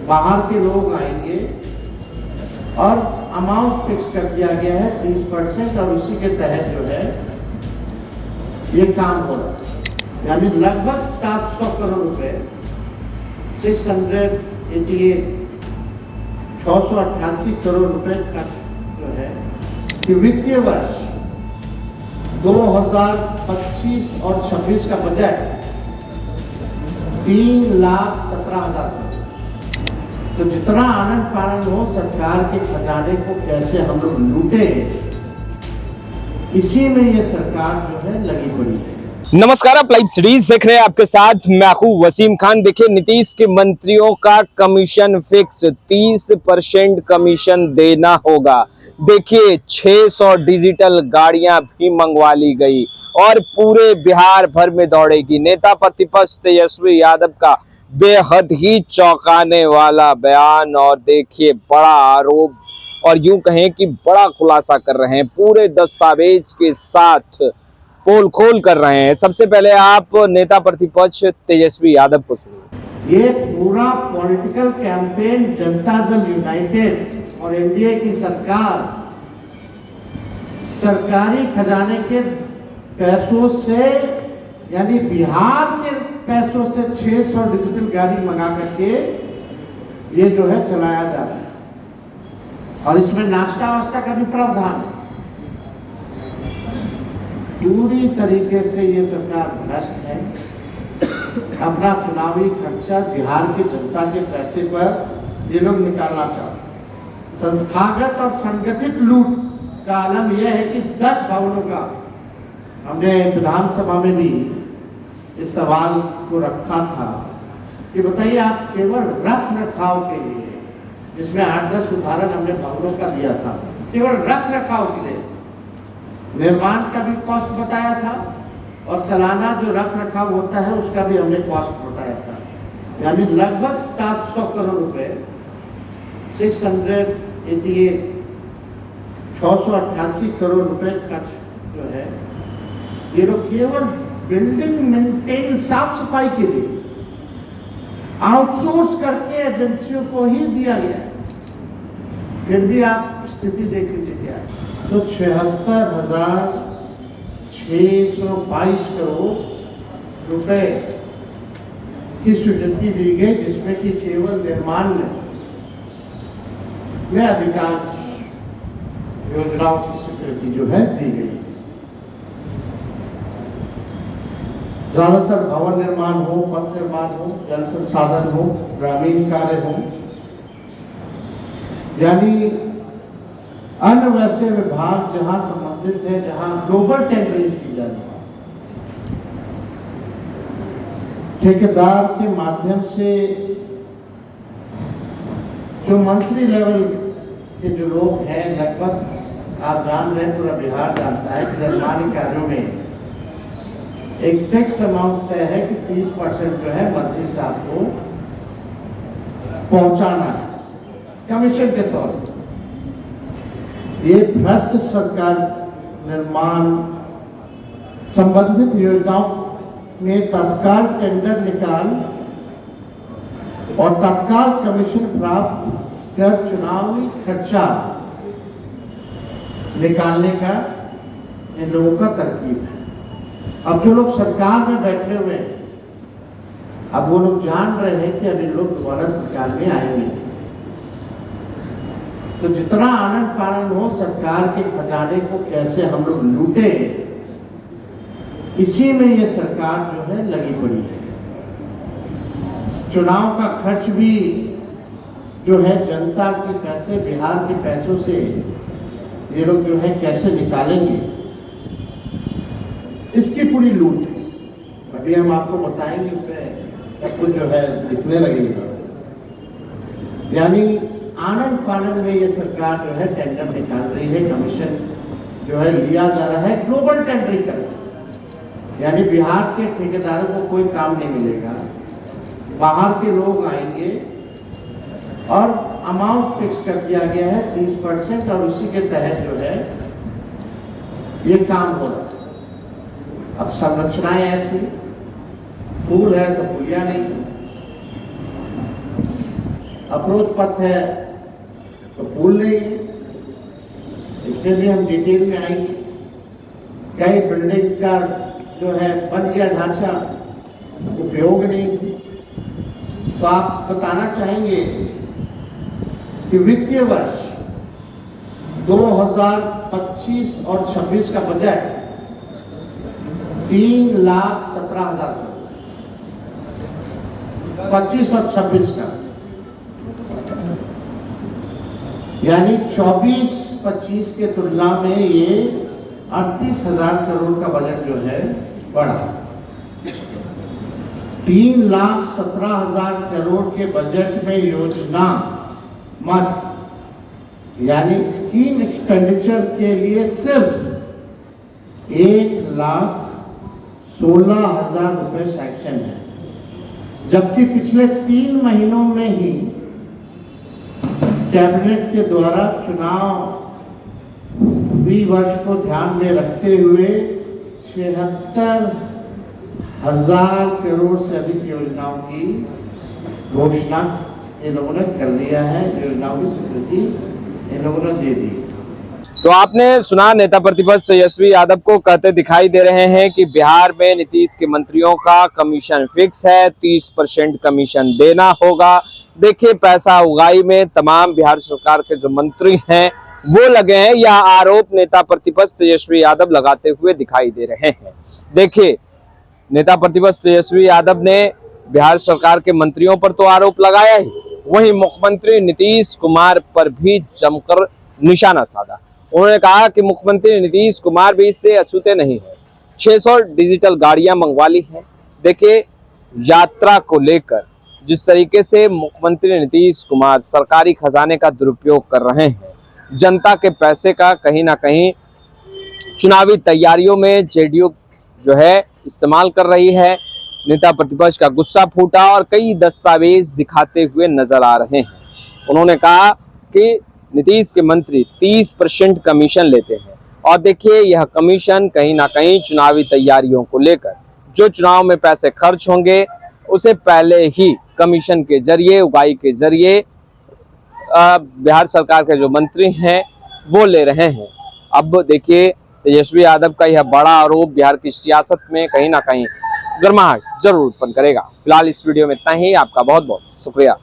बाहर के लोग आएंगे और अमाउंट फिक्स कर दिया गया है 30% और उसी के तहत जो है ये काम हो रहा है। यानी लगभग 700 करोड़ रुपए 688 करोड़ रुपए खर्च जो है कि वित्तीय वर्ष 2025 और 26 का बजट 3,17,000 करोड़। तो जितना आनंद फानंद हो सरकार के खजाने को कैसे हम लोग लूटे, इसी में ये सरकार जो है लगी पड़ी है। नमस्कार, आप लाइव सीरीज देख रहे हैं, आपके साथ मैं हूं वसीम खान। देखिए, नीतीश के मंत्रियों का कमीशन फिक्स 30% कमीशन देना होगा। देखिए, 600 डिजिटल गाड़ियां भी मंगवा ली गई और पूरे बिहार भर में दौड़ेगी। नेता प्रतिपक्ष तेजस्वी यादव का बेहद ही चौंकाने वाला बयान और देखिए बड़ा आरोप और यूं कहें कि बड़ा खुलासा कर रहे हैं, पूरे दस्तावेज के साथ पोल खोल कर रहे हैं। सबसे पहले आप नेता प्रतिपक्ष तेजस्वी यादव को सुनिए। ये पूरा political campaign Janata Dal United और एनडीए की सरकार सरकारी खजाने के पैसों से यानी बिहार के पैसों से 600 डिजिटल गाड़ी मंगा करके ये जो है चलाया जा रहा है और इसमें नाश्ता वास्ता का भी प्रावधान है। पूरी तरीके से ये सरकार भ्रष्ट है। अपना चुनावी खर्चा बिहार की जनता के पैसे पर ये लोग निकालना चाहते। संस्थागत और संगठित लूट का आलम यह है कि 10 भवनों का हमने विधानसभा में भी इस सवाल को रखा था कि बताइए, आप केवल रख रखाव के लिए, जिसमें 8-10 उदाहरण हमने भवनों का दिया था, केवल रख रखाव के लिए निर्माण का भी कॉस्ट बताया था और सालाना जो रख रखाव होता है उसका भी हमने कॉस्ट बताया था। यानी लगभग 700 करोड़ रुपए 688 करोड़ रुपए खर्च जो है ये लोग केवल बिल्डिंग मेंटेन साफ सफाई के लिए आउटसोर्स करके एजेंसियों को ही दिया गया है। फिर भी आप स्थिति देख लीजिए क्या है। तो 76,622 करोड़ रुपए की स्वीकृति दी गई, जिसमें कि केवल निर्माण में अधिकांश योजनाओं की स्वीकृति जो है दी गई। ज्यादातर भवन निर्माण हो, पथ निर्माण हो, जल संसाधन हो, ग्रामीण कार्य हो, यानी अन्य वैसे विभाग जहां संबंधित है, जहां ग्लोबल टेंडरिंग की जाती है, ठेकेदार के माध्यम से जो मंत्री लेवल के जो लोग हैं, लगभग आप जान रहे हैं, पूरा बिहार जानता है कि निर्माण कार्यों में एक फिक्स अमाउंट तय है कि 30% जो है मंत्री साहब को पहुंचाना है कमीशन के तौर पर। ये भ्रष्ट सरकार निर्माण संबंधित योजनाओं में तत्काल टेंडर निकाल और तत्काल कमीशन प्राप्त कर चुनावी खर्चा निकालने का इन लोगों का तरकीब है। अब जो लोग सरकार में बैठे हुए हैं, अब वो लोग जान रहे हैं कि अभी लोग दोबारा सरकार में आएंगे, तो जितना आनंद फानंद हो सरकार के खजाने को कैसे हम लोग लूटे, इसी में ये सरकार जो है लगी पड़ी है। चुनाव का खर्च भी जो है जनता के पैसे, बिहार के पैसों से ये लोग जो है कैसे निकालेंगे, इसकी पूरी लूट है। अभी हम आपको बताएंगे, उसमें सब कुछ जो है दिखने लगेगा। यानी आनंद फानंद में ये सरकार जो है टेंडर निकाल रही है, कमीशन जो है लिया जा रहा है, ग्लोबल टेंडरिंग कर रहा है। यानी बिहार के ठेकेदारों को कोई काम नहीं मिलेगा, बाहर के लोग आएंगे और अमाउंट फिक्स कर दिया गया है 30% और उसी के तहत जो है ये काम हो रहा है। अब संरचनाएं ऐसी, पुल है तो पुलिया नहीं, अप्रोच पथ है तो पुल नहीं है, इसमें भी हम डिटेल में आएंगे। कई बिल्डिंग का जो है बन गया ढांचा, उपयोग नहीं। तो आप बताना चाहेंगे कि वित्तीय वर्ष 2025 और 26 का बजट 3,17,000 करोड़, 25 और 26 का, यानी 24-25 के तुलना में ये 38,000 करोड़ का बजट जो है बढ़ा। 3,17,000 करोड़ के बजट में योजना मद यानी स्कीम एक्सपेंडिचर के लिए सिर्फ 1,16,000 रुपए सैंक्शन है, जबकि पिछले 3 महीनों में ही कैबिनेट के द्वारा चुनावी वर्ष को ध्यान में रखते हुए 76,000 करोड़ से अधिक योजनाओं की घोषणा इन लोगों ने कर दिया है। योजनाओं की स्वीकृति इन लोगों ने दे दी। तो आपने सुना नेता प्रतिपक्ष तेजस्वी यादव को कहते दिखाई दे रहे हैं कि बिहार में नीतीश के मंत्रियों का कमीशन फिक्स है, 30% कमीशन देना होगा। देखिए, पैसा उगाही में तमाम बिहार सरकार के जो मंत्री हैं वो लगे हैं। यह आरोप नेता प्रतिपक्ष तेजस्वी यादव लगाते हुए दिखाई दे रहे हैं। देखिए, नेता प्रतिपक्ष तेजस्वी यादव ने बिहार सरकार के मंत्रियों पर तो आरोप लगाया ही, वहीं मुख्यमंत्री नीतीश कुमार पर भी जमकर निशाना साधा। उन्होंने कहा कि मुख्यमंत्री नीतीश कुमार भी इससे अछूते नहीं है। 600 डिजिटल गाड़ियां मंगवा ली हैं। देखिए, यात्रा को लेकर जिस तरीके से मुख्यमंत्री नीतीश कुमार सरकारी खजाने का दुरुपयोग कर रहे हैं, जनता के पैसे का कहीं ना कहीं चुनावी तैयारियों में जेडीयू जो है इस्तेमाल कर रही है। नेता प्रतिपक्ष का गुस्सा फूटा और कई दस्तावेज दिखाते हुए नजर आ रहे हैं। उन्होंने कहा कि नीतीश के मंत्री 30% कमीशन लेते हैं और देखिए, यह कमीशन कहीं ना कहीं चुनावी तैयारियों को लेकर जो चुनाव में पैसे खर्च होंगे उसे पहले ही कमीशन के जरिए, उगाही के जरिए बिहार सरकार के जो मंत्री हैं वो ले रहे हैं। अब देखिए, तेजस्वी यादव का यह बड़ा आरोप बिहार की सियासत में कहीं ना कहीं गर्माहट जरूर उत्पन्न करेगा। फिलहाल इस वीडियो में इतना ही। आपका बहुत बहुत शुक्रिया।